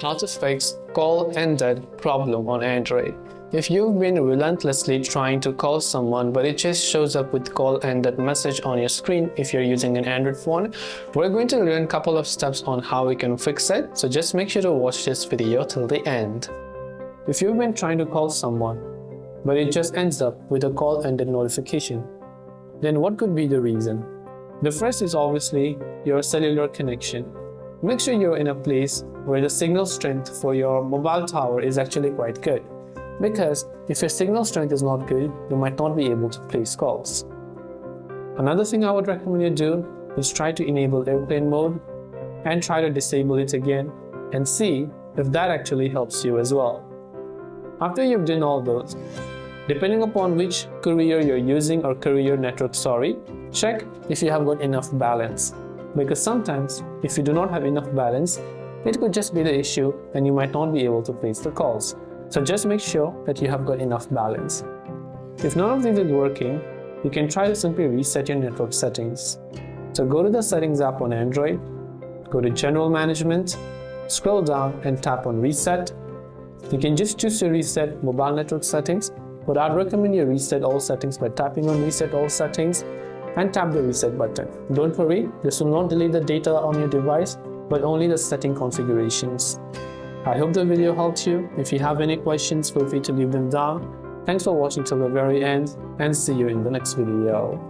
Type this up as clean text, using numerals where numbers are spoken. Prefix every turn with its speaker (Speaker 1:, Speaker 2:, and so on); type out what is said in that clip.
Speaker 1: How to fix call ended problem on Android. If you've been relentlessly trying to call someone but it just shows up with call ended message on your screen if you're using an Android phone, we're going to learn a couple of steps on how we can fix it, so just make sure to watch this video till the end. If you've been trying to call someone but it just ends up with a call ended notification, then what could be the reason? The first is obviously your cellular connection. Make sure you're in a place where the signal strength for your mobile tower is actually quite good, because if your signal strength is not good, you might not be able to place calls. Another thing I would recommend you do is try to enable airplane mode and try to disable it again and see if that actually helps you as well. After you've done all those, depending upon which carrier you're using or carrier network, check if you have got enough balance. Because sometimes, if you do not have enough balance, it could just be the issue and you might not be able to place the calls. So just make sure that you have got enough balance. If none of these is working, you can try to simply reset your network settings. So go to the Settings app on Android, go to General Management, scroll down and tap on Reset. You can just choose to reset mobile network settings, but I'd recommend you reset all settings by tapping on Reset All Settings and tap the reset button. Don't worry, this will not delete the data on your device, but only the setting configurations. I hope the video helped you. If you have any questions, feel free to leave them down. Thanks for watching till the very end, and see you in the next video.